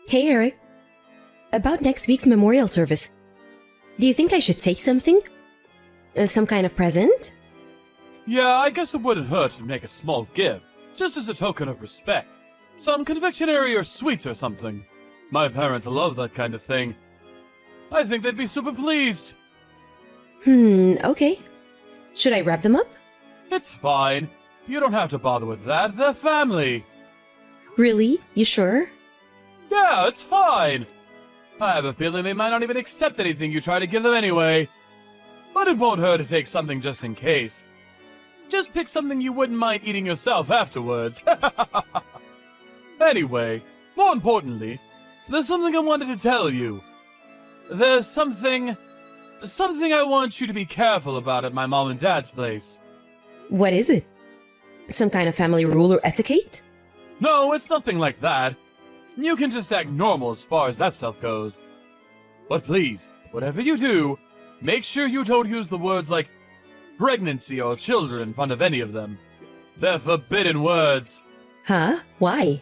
Hey Eric, about next week's memorial service. Do you think I should take something? Some kind of present? Yeah, I guess it wouldn't hurt to make a small gift, just as a token of respect. Some confectionery or sweets or something. My parents love that kind of thing. I think they'd be super pleased. Okay. Should I wrap them up? It's fine. You don't have to bother with that. They're family. Really? You sure? Yeah, it's fine. I have a feeling they might not even accept anything you try to give them anyway. But it won't hurt to take something just in case. Just pick something you wouldn't mind eating yourself afterwards. Anyway, more importantly, there's something I wanted to tell you. There's something I want you to be careful about at my mom and dad's place. What is it? Some kind of family rule or etiquette? No, it's nothing like that. You can just act normal as far as that stuff goes. But please, whatever you do, make sure you don't use the words like pregnancy or children in front of any of them. They're forbidden words. Huh? Why?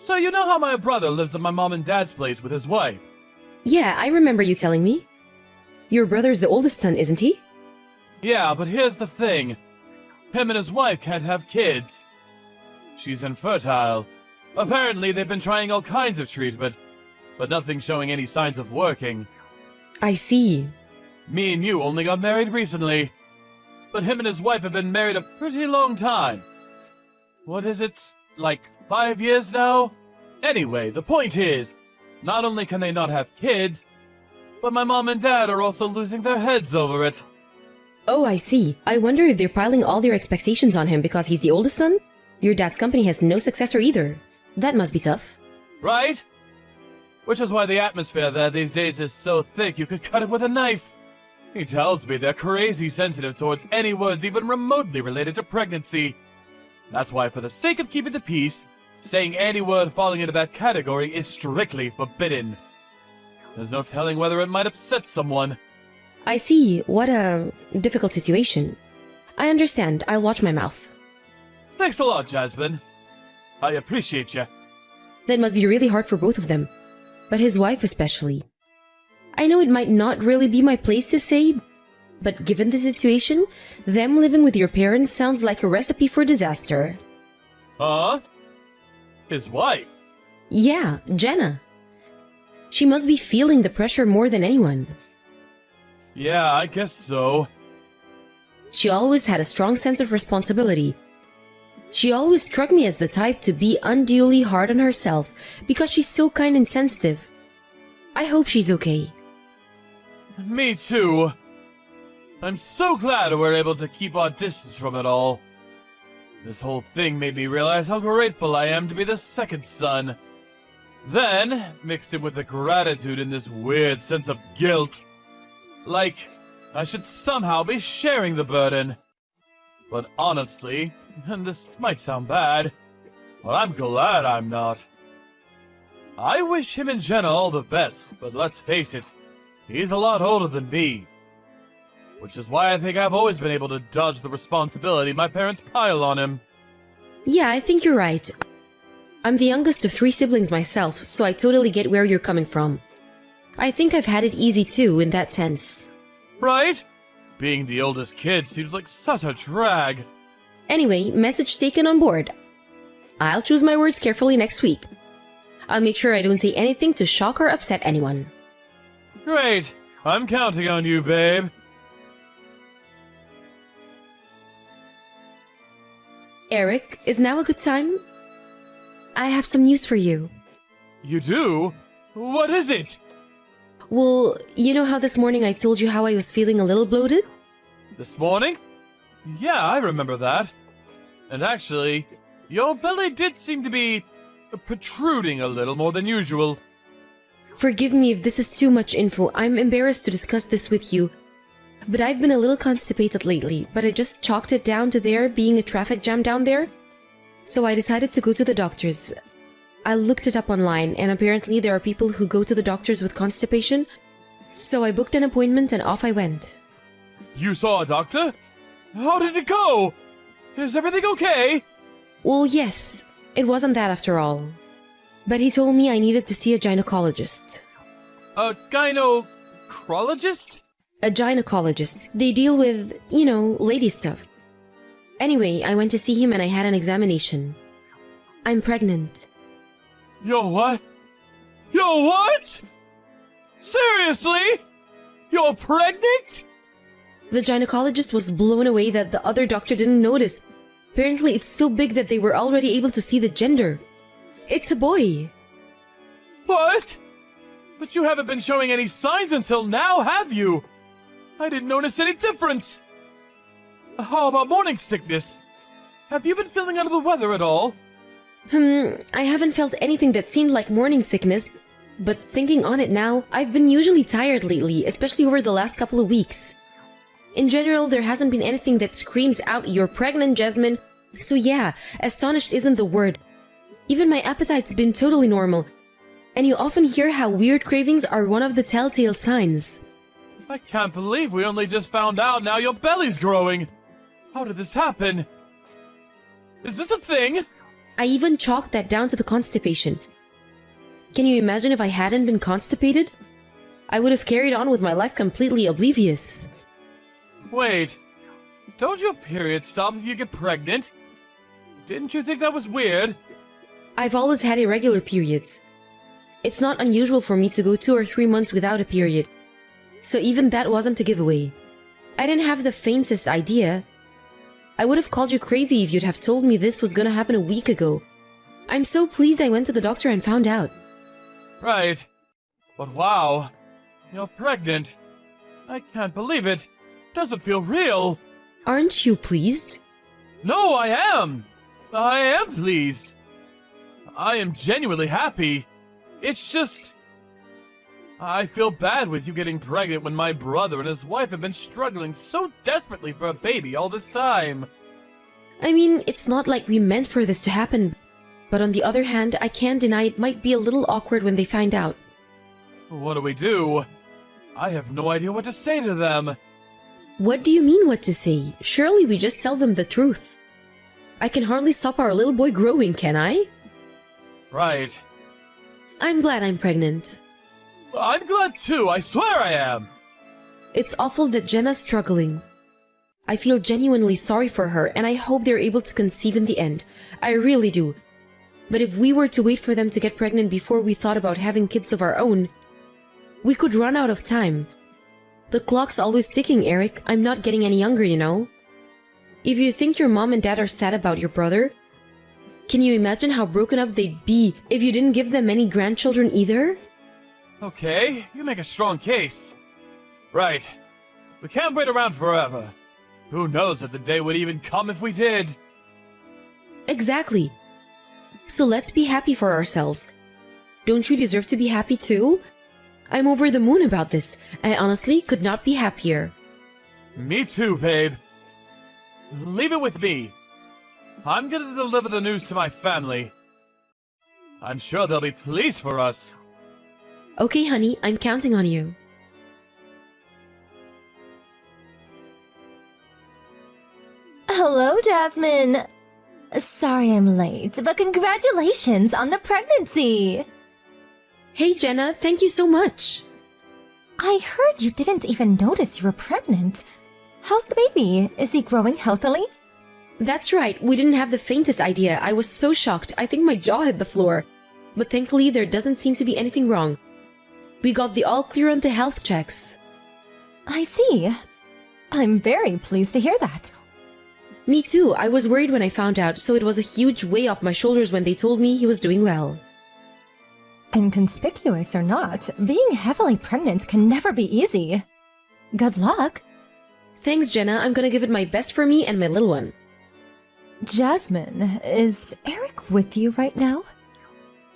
So you know how my brother lives at my mom and dad's place with his wife? Yeah, I remember you telling me. Your brother's the oldest son, isn't he? Yeah, but here's the thing. Him and his wife can't have kids. She's infertile. Apparently, they've been trying all kinds of treatment, but nothing showing any signs of working. I see. Me and you only got married recently, but him and his wife have been married a pretty long time. What is it, like 5 years now? Anyway, the point is, not only can they not have kids, but my mom and dad are also losing their heads over it. Oh, I see. I wonder if they're piling all their expectations on him because he's the oldest son? Your dad's company has no successor either. That must be tough. Right? Which is why the atmosphere there these days is so thick you could cut it with a knife. He tells me they're crazy sensitive towards any words even remotely related to pregnancy. That's why, for the sake of keeping the peace, saying any word falling into that category is strictly forbidden. There's no telling whether it might upset someone. I see. What a difficult situation. I understand. I'll watch my mouth. Thanks a lot, Jasmine. I appreciate you. That must be really hard for both of them. But his wife especially. I know it might not really be my place to say, but given the situation, them living with your parents sounds like a recipe for disaster. Huh? His wife? Yeah, Jenna. She must be feeling the pressure more than anyone. Yeah, I guess so. She always had a strong sense of responsibility. She always struck me as the type to be unduly hard on herself because she's so kind and sensitive. I hope she's okay. Me too. I'm so glad we're able to keep our distance from it all. This whole thing made me realize how grateful I am to be the second son. Then, mixed in with the gratitude and this weird sense of guilt. Like, I should somehow be sharing the burden. But honestly, and this might sound bad, but I'm glad I'm not. I wish him and Jenna all the best, but let's face it, he's a lot older than me. Which is why I think I've always been able to dodge the responsibility my parents pile on him. Yeah, I think you're right. I'm the youngest of 3 siblings myself, so I totally get where you're coming from. I think I've had it easy too, in that sense. Right? Being the oldest kid seems like such a drag. Anyway, message taken on board. I'll choose my words carefully next week. I'll make sure I don't say anything to shock or upset anyone. Great. I'm counting on you, babe. Eric, is now a good time? I have some news for you. You do? What is it? Well, you know how this morning I told you how I was feeling a little bloated? This morning? Yeah, I remember that. And actually, your belly did seem to be protruding a little more than usual. Forgive me if this is too much info. I'm embarrassed to discuss this with you. But I've been a little constipated lately, but I just chalked it down to there being a traffic jam down there. So I decided to go to the doctor's. I looked it up online, and apparently there are people who go to the doctors with constipation. So I booked an appointment and off I went. You saw a doctor? How did it go? Is everything okay? Well, yes. It wasn't that after all. But he told me I needed to see a gynecologist. A gynecologist? A gynecologist. They deal with, lady stuff. Anyway, I went to see him and I had an examination. I'm pregnant. Yo, what? Yo, what? Seriously? You're pregnant? The gynecologist was blown away that the other doctor didn't notice. Apparently, it's so big that they were already able to see the gender. It's a boy. What? But you haven't been showing any signs until now, have you? I didn't notice any difference. How about morning sickness? Have you been feeling under the weather at all? I haven't felt anything that seemed like morning sickness, but thinking on it now, I've been usually tired lately, especially over the last couple of weeks. In general, there hasn't been anything that screams out, "You're pregnant, Jasmine." So yeah, astonished isn't the word. Even my appetite's been totally normal. And you often hear how weird cravings are one of the telltale signs. I can't believe we only just found out now your belly's growing. How did this happen? Is this a thing? I even chalked that down to the constipation. Can you imagine if I hadn't been constipated? I would have carried on with my life completely oblivious. Wait, don't your periods stop if you get pregnant? Didn't you think that was weird? I've always had irregular periods. It's not unusual for me to go 2 or 3 months without a period. So even that wasn't a giveaway. I didn't have the faintest idea. I would have called you crazy if you'd have told me this was gonna happen a week ago. I'm so pleased I went to the doctor and found out. Right. But wow, you're pregnant. I can't believe it. Doesn't feel real. Aren't you pleased? No, I am. I am pleased. I am genuinely happy. It's just... I feel bad with you getting pregnant when my brother and his wife have been struggling so desperately for a baby all this time. I mean, it's not like we meant for this to happen. But on the other hand, I can't deny it might be a little awkward when they find out. What do we do? I have no idea what to say to them. What do you mean what to say? Surely we just tell them the truth. I can hardly stop our little boy growing, can I? Right. I'm glad I'm pregnant. I'm glad too, I swear I am. It's awful that Jenna's struggling. I feel genuinely sorry for her and I hope they're able to conceive in the end. I really do. But if we were to wait for them to get pregnant before we thought about having kids of our own, we could run out of time. The clock's always ticking, Eric. I'm not getting any younger, you know. If you think your mom and dad are sad about your brother, can you imagine how broken up they'd be if you didn't give them any grandchildren either? Okay, you make a strong case. Right. We can't wait around forever. Who knows if the day would even come if we did? Exactly. So let's be happy for ourselves. Don't you deserve to be happy too? I'm over the moon about this. I honestly could not be happier. Me too, babe. Leave it with me. I'm gonna deliver the news to my family. I'm sure they'll be pleased for us. Okay, honey, I'm counting on you. Hello, Jasmine. Sorry I'm late, but congratulations on the pregnancy. Hey, Jenna, thank you so much. I heard you didn't even notice you were pregnant. How's the baby? Is he growing healthily? That's right, we didn't have the faintest idea. I was so shocked, I think my jaw hit the floor. But thankfully, there doesn't seem to be anything wrong. We got the all clear on the health checks. I see. I'm very pleased to hear that. Me too, I was worried when I found out, so it was a huge weight off my shoulders when they told me he was doing well. Inconspicuous or not, being heavily pregnant can never be easy. Good luck. Thanks, Jenna, I'm gonna give it my best for me and my little one. Jasmine, is Eric with you right now?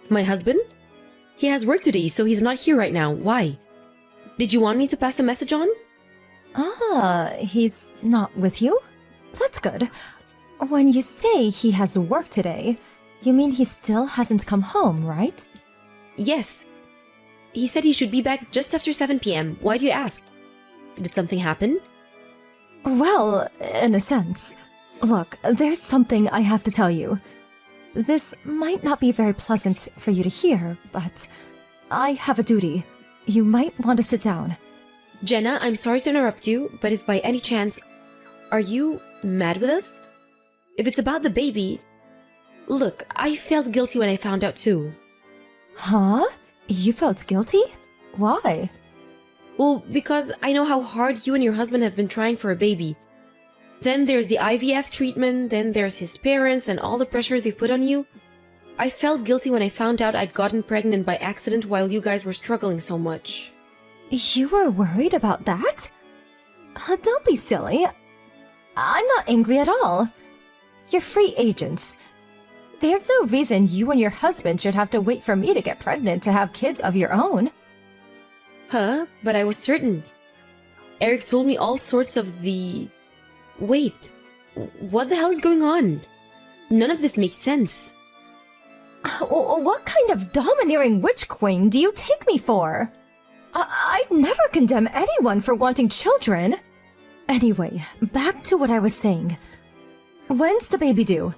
My husband? He has work today, so he's not here right now. Why? Did you want me to pass a message on? Ah, he's not with you? That's good. When you say he has work today, you mean he still hasn't come home, right? Yes. He said he should be back just after 7 p.m. Why do you ask? Did something happen? Well, in a sense. Look, there's something I have to tell you. This might not be very pleasant for you to hear, but I have a duty. You might want to sit down. Jenna, I'm sorry to interrupt you, but if by any chance, are you mad with us? If it's about the baby... Look, I felt guilty when I found out too. Huh? You felt guilty? Why? Well, because I know how hard you and your husband have been trying for a baby. Then there's the IVF treatment, then there's his parents and all the pressure they put on you. I felt guilty when I found out I'd gotten pregnant by accident while you guys were struggling so much. You were worried about that? Don't be silly. I'm not angry at all. You're free agents. There's no reason you and your husband should have to wait for me to get pregnant to have kids of your own. Huh? But I was certain. Eric told me all sorts of the... Wait, what the hell is going on? None of this makes sense. What kind of domineering witch queen do you take me for? I'd never condemn anyone for wanting children. Anyway, back to what I was saying. When's the baby due?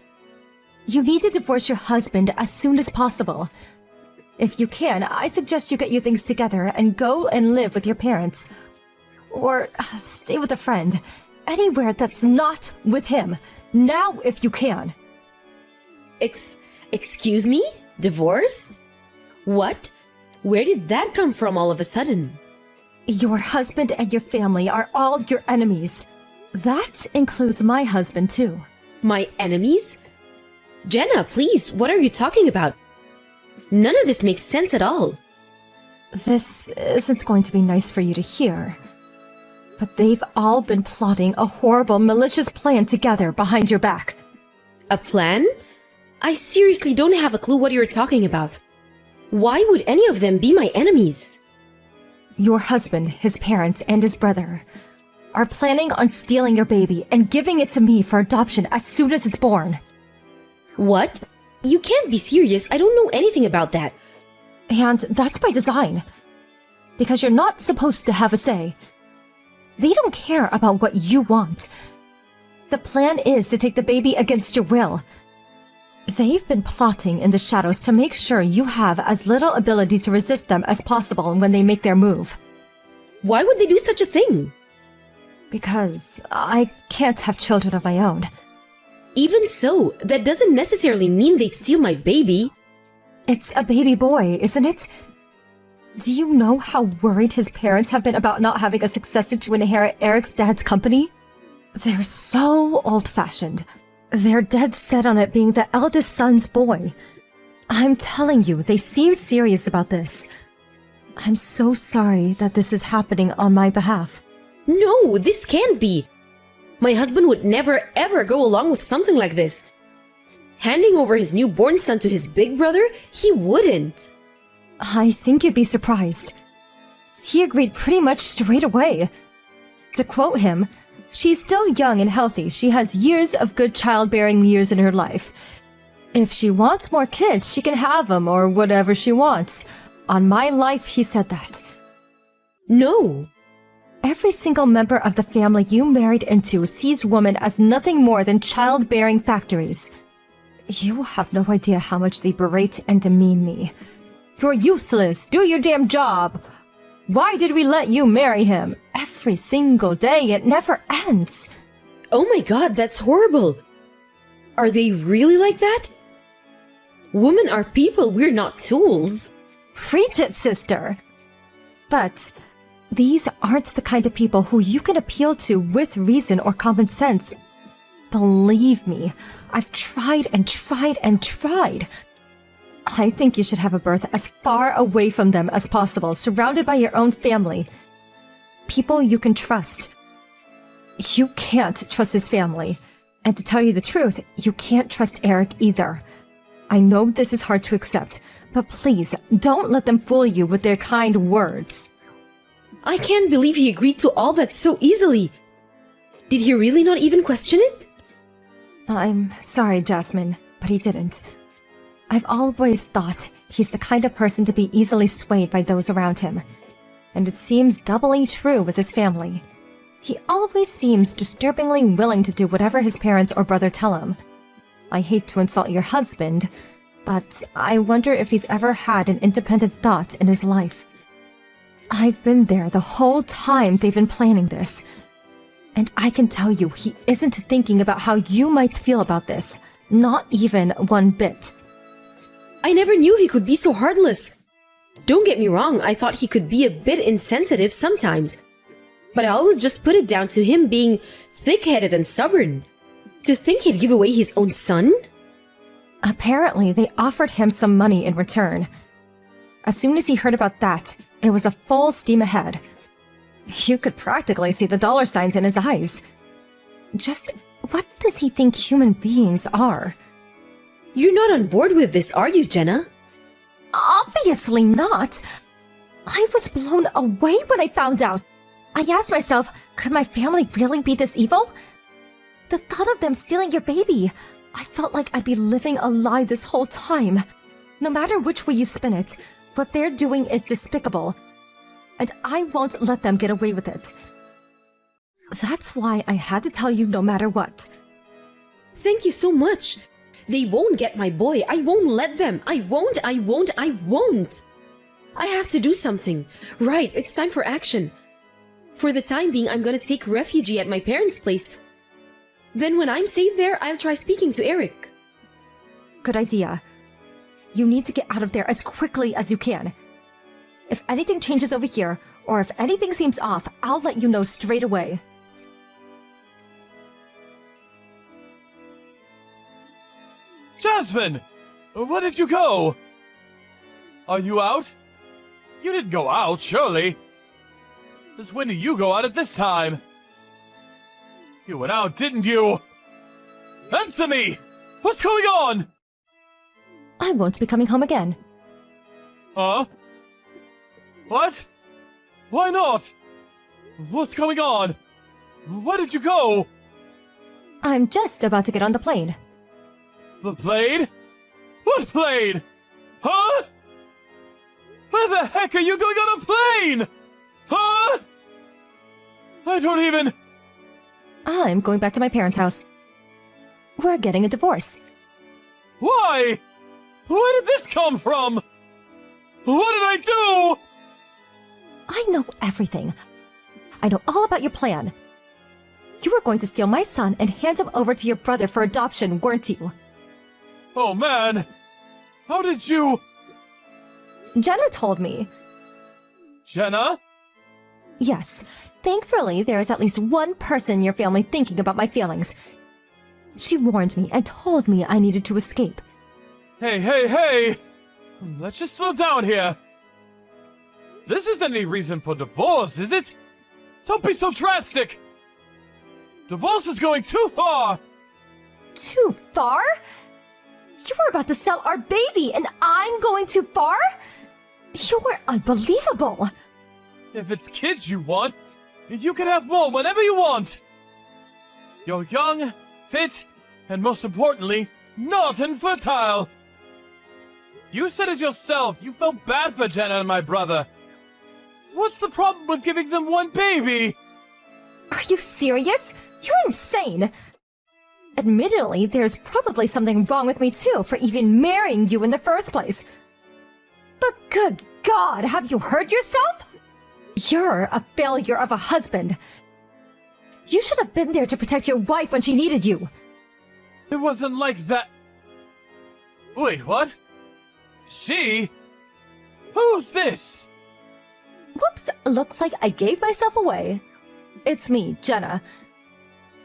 You need to divorce your husband as soon as possible. If you can, I suggest you get your things together and go and live with your parents. Or stay with a friend. Anywhere that's not with him. Now, if you can. Excuse me? Divorce? What? Where did that come from all of a sudden? Your husband and your family are all your enemies. That includes my husband, too. My enemies? Jenna, please, what are you talking about? None of this makes sense at all. This isn't going to be nice for you to hear. But they've all been plotting a horrible, malicious plan together behind your back. A plan? I seriously don't have a clue what you're talking about. Why would any of them be my enemies? Your husband, his parents, and his brother are planning on stealing your baby and giving it to me for adoption as soon as it's born. What? You can't be serious. I don't know anything about that. And that's by design. Because you're not supposed to have a say. They don't care about what you want. The plan is to take the baby against your will. They've been plotting in the shadows to make sure you have as little ability to resist them as possible when they make their move. Why would they do such a thing? Because I can't have children of my own. Even so, that doesn't necessarily mean they'd steal my baby. It's a baby boy, isn't it? Do you know how worried his parents have been about not having a successor to inherit Eric's dad's company? They're so old-fashioned. They're dead set on it being the eldest son's boy. I'm telling you, they seem serious about this. I'm so sorry that this is happening on my behalf. No, this can't be. My husband would never ever go along with something like this. Handing over his newborn son to his big brother? He wouldn't. I think you'd be surprised. He agreed pretty much straight away. To quote him, "She's still young and healthy. She has years of good childbearing years in her life. If she wants more kids, she can have them or whatever she wants. On my life," he said that. No. Every single member of the family you married into sees women as nothing more than childbearing factories. You have no idea how much they berate and demean me. "You're useless! Do your damn job! Why did we let you marry him?" Every single day, it never ends. Oh my god, that's horrible. Are they really like that? Women are people, we're not tools. Preach it, sister! But these aren't the kind of people who you can appeal to with reason or common sense. Believe me, I've tried and tried and tried. I think you should have a birth as far away from them as possible, surrounded by your own family. People you can trust. You can't trust his family. And to tell you the truth, you can't trust Eric either. I know this is hard to accept, but please, don't let them fool you with their kind words. I can't believe he agreed to all that so easily. Did he really not even question it? I'm sorry, Jasmine, but he didn't. I've always thought he's the kind of person to be easily swayed by those around him. And it seems doubly true with his family. He always seems disturbingly willing to do whatever his parents or brother tell him. I hate to insult your husband, but I wonder if he's ever had an independent thought in his life. I've been there the whole time they've been planning this. And I can tell you, he isn't thinking about how you might feel about this. Not even one bit. I never knew he could be so heartless. Don't get me wrong, I thought he could be a bit insensitive sometimes. But I always just put it down to him being thick-headed and stubborn. To think he'd give away his own son? Apparently, they offered him some money in return. As soon as he heard about that, it was a full steam ahead. You could practically see the dollar signs in his eyes. Just what does he think human beings are? You're not on board with this, are you, Jenna? Obviously not. I was blown away when I found out. I asked myself, could my family really be this evil? The thought of them stealing your baby, I felt like I'd be living a lie this whole time. No matter which way you spin it, what they're doing is despicable. And I won't let them get away with it. That's why I had to tell you no matter what. Thank you so much. They won't get my boy. I won't let them. I won't. I have to do something. Right, it's time for action. For the time being, I'm gonna take refuge at my parents' place. Then when I'm safe there, I'll try speaking to Eric. Good idea. You need to get out of there as quickly as you can. If anything changes over here, or if anything seems off, I'll let you know straight away. Jasmine! Where did you go? Are you out? You didn't go out, surely. Since when did you go out at this time? You went out, didn't you? Answer me! What's going on? I won't be coming home again. Huh? What? Why not? What's going on? Where did you go? I'm just about to get on the plane. The plane? What plane? Huh? Where the heck are you going on a plane? Huh? I don't even... I'm going back to my parents' house. We're getting a divorce. Why? Where did this come from? What did I do? I know everything. I know all about your plan. You were going to steal my son and hand him over to your brother for adoption, weren't you? Oh man! How did you... Jenna told me. Jenna? Yes. Thankfully, there is at least one person in your family thinking about my feelings. She warned me and told me I needed to escape. Hey! Let's just slow down here. This isn't any reason for divorce, is it? Don't be so drastic! Divorce is going too far! Too far? You were about to sell our baby and I'm going too far? You're unbelievable! If it's kids you want, you can have more whenever you want! You're young, fit, and most importantly, not infertile! You said it yourself, you felt bad for Jenna and my brother. What's the problem with giving them one baby? Are you serious? You're insane! Admittedly, there's probably something wrong with me too for even marrying you in the first place. But good God, have you heard yourself? You're a failure of a husband. You should have been there to protect your wife when she needed you. It wasn't like that. Wait, what? She? Who's this? Whoops, looks like I gave myself away. It's me, Jenna.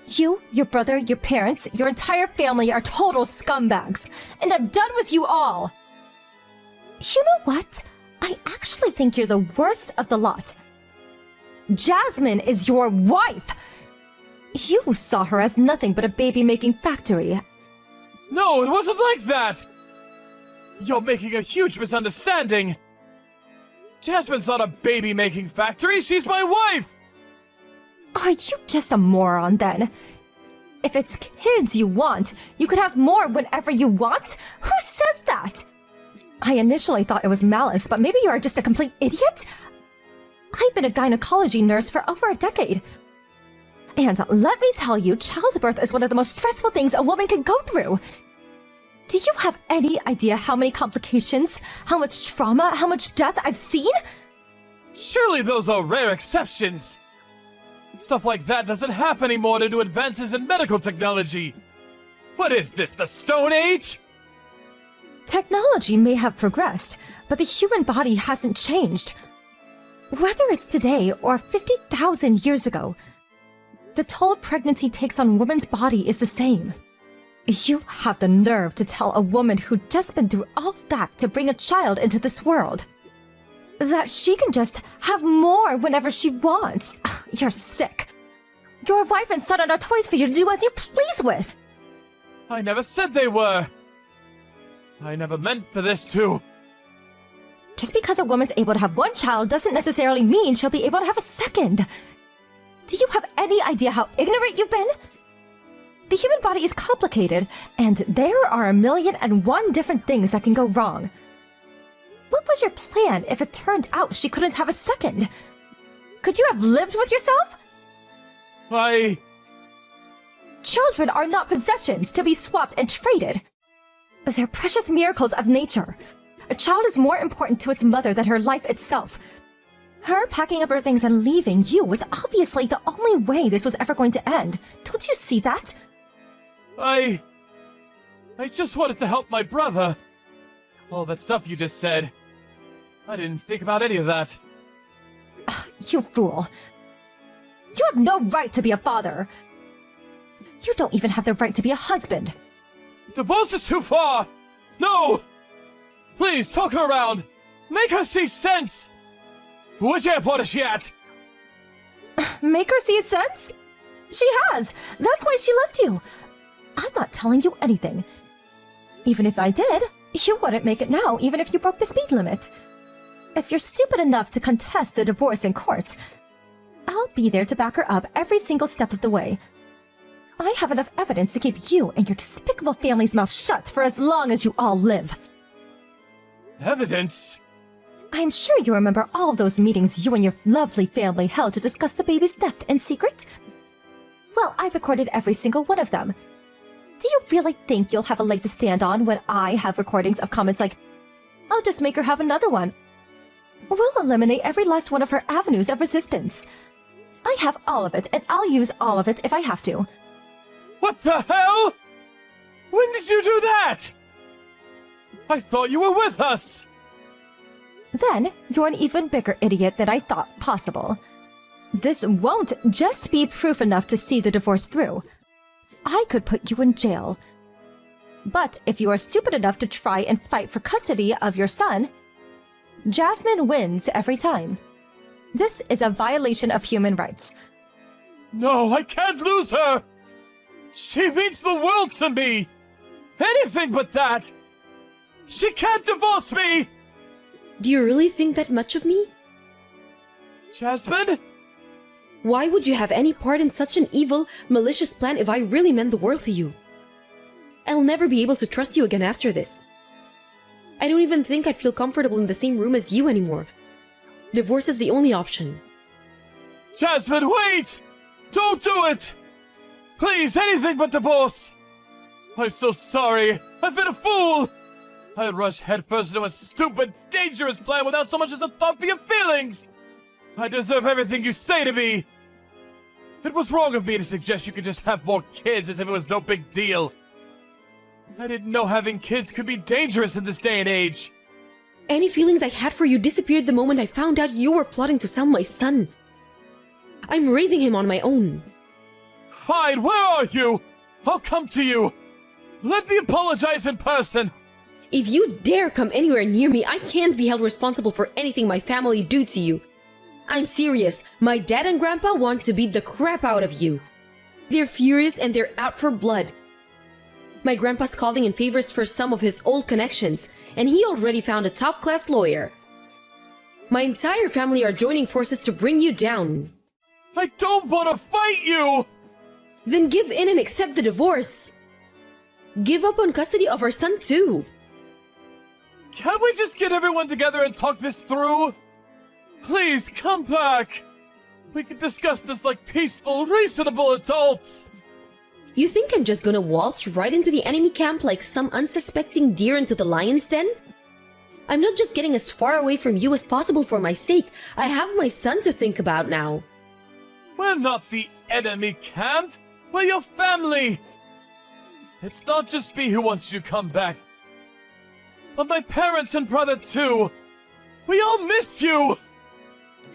You, your brother, your parents, your entire family are total scumbags, and I'm done with you all! You know what? I actually think you're the worst of the lot. Jasmine is your wife! You saw her as nothing but a baby-making factory. No, it wasn't like that! You're making a huge misunderstanding! Jasmine's not a baby-making factory, she's my wife! Are you just a moron, then? If it's kids you want, you could have more whenever you want? Who says that? I initially thought it was malice, but maybe you are just a complete idiot? I've been a gynecology nurse for over a decade. And let me tell you, childbirth is one of the most stressful things a woman can go through. Do you have any idea how many complications, how much trauma, how much death I've seen? Surely those are rare exceptions! Stuff like that doesn't happen anymore due to advances in medical technology! What is this, the Stone Age? Technology may have progressed, but the human body hasn't changed. Whether it's today or 50,000 years ago, the toll pregnancy takes on a woman's body is the same. You have the nerve to tell a woman who'd just been through all that to bring a child into this world that she can just have more whenever she wants. Ugh, you're sick. Your wife and son are not toys for you to do as you please with. I never said they were. I never meant for this to. Just because a woman's able to have one child doesn't necessarily mean she'll be able to have a second. Do you have any idea how ignorant you've been? The human body is complicated, and there are 1,000,001 different things that can go wrong. What was your plan if it turned out she couldn't have a second? Could you have lived with yourself? Children are not possessions to be swapped and traded. They're precious miracles of nature. A child is more important to its mother than her life itself. Her packing up her things and leaving you was obviously the only way this was ever going to end. Don't you see that? I just wanted to help my brother. All that stuff you just said. I didn't think about any of that. You fool. You have no right to be a father. You don't even have the right to be a husband. Divorce is too far! No! Please, talk her around! Make her see sense! Which airport is she at? Make her see sense? She has! That's why she left you! I'm not telling you anything. Even if I did, you wouldn't make it now, even if you broke the speed limit. If you're stupid enough to contest the divorce in court, I'll be there to back her up every single step of the way. I have enough evidence to keep you and your despicable family's mouth shut for as long as you all live. Evidence? I'm sure you remember all of those meetings you and your lovely family held to discuss the baby's theft in secret? Well, I recorded every single one of them. Do you really think you'll have a leg to stand on when I have recordings of comments like, "I'll just make her have another one"? We'll eliminate every last one of her avenues of resistance. I have all of it, and I'll use all of it if I have to. What the hell? When did you do that? I thought you were with us! Then, you're an even bigger idiot than I thought possible. This won't just be proof enough to see the divorce through. I could put you in jail. But if you are stupid enough to try and fight for custody of your son, Jasmine wins every time. This is a violation of human rights. No, I can't lose her! She means the world to me! Anything but that! She can't divorce me! Do you really think that much of me? Jasmine? Why would you have any part in such an evil, malicious plan if I really meant the world to you? I'll never be able to trust you again after this. I don't even think I'd feel comfortable in the same room as you anymore. Divorce is the only option. Jasmine, wait! Don't do it! Please, anything but divorce! I'm so sorry. I've been a fool! I rushed headfirst into a stupid, dangerous plan without so much as a thought for your feelings! I deserve everything you say to me! It was wrong of me to suggest you could just have more kids as if it was no big deal. I didn't know having kids could be dangerous in this day and age. Any feelings I had for you disappeared the moment I found out you were plotting to sell my son. I'm raising him on my own. Fine, where are you? I'll come to you. Let me apologize in person. If you dare come anywhere near me, I can't be held responsible for anything my family do to you. I'm serious. My dad and grandpa want to beat the crap out of you. They're furious and they're out for blood. My grandpa's calling in favors for some of his old connections, and he already found a top-class lawyer. My entire family are joining forces to bring you down. I don't want to fight you! Then give in and accept the divorce. Give up on custody of our son too. Can't we just get everyone together and talk this through? Please, come back! We can discuss this like peaceful, reasonable adults! You think I'm just gonna waltz right into the enemy camp like some unsuspecting deer into the lion's den? I'm not just getting as far away from you as possible for my sake. I have my son to think about now. We're not the enemy camp. We're your family. It's not just me who wants you to come back, but my parents and brother too. We all miss you.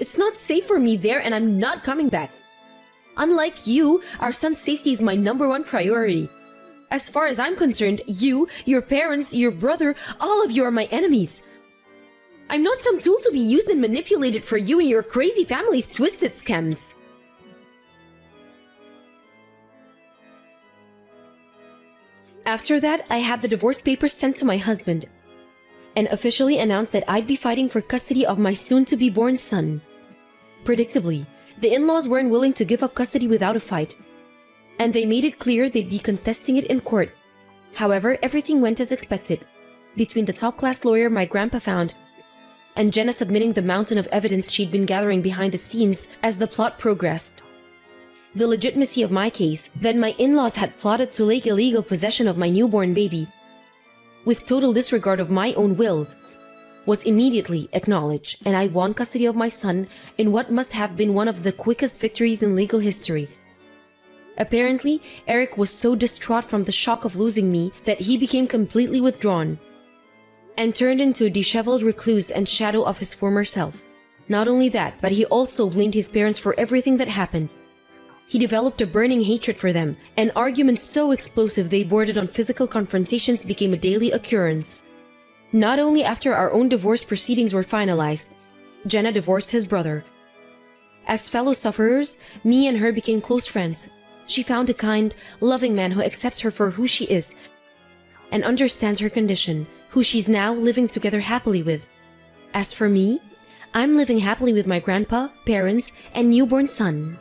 It's not safe for me there, and I'm not coming back. Unlike you, our son's safety is my #1 priority. As far as I'm concerned, you, your parents, your brother, all of you are my enemies. I'm not some tool to be used and manipulated for you and your crazy family's twisted schemes. After that, I had the divorce papers sent to my husband and officially announced that I'd be fighting for custody of my soon-to-be-born son. Predictably, the in-laws weren't willing to give up custody without a fight, and they made it clear they'd be contesting it in court. However, everything went as expected, between the top-class lawyer my grandpa found and Jenna submitting the mountain of evidence she'd been gathering behind the scenes as the plot progressed. The legitimacy of my case, that my in-laws had plotted to take illegal possession of my newborn baby, with total disregard of my own will, was immediately acknowledged, and I won custody of my son in what must have been one of the quickest victories in legal history. Apparently, Eric was so distraught from the shock of losing me that he became completely withdrawn and turned into a disheveled recluse and shadow of his former self. Not only that, but he also blamed his parents for everything that happened. He developed a burning hatred for them, and arguments so explosive they bordered on physical confrontations became a daily occurrence. Not only after our own divorce proceedings were finalized, Jenna divorced his brother. As fellow sufferers, me and her became close friends. She found a kind, loving man who accepts her for who she is and understands her condition, who she's now living together happily with. As for me, I'm living happily with my grandpa, parents, and newborn son.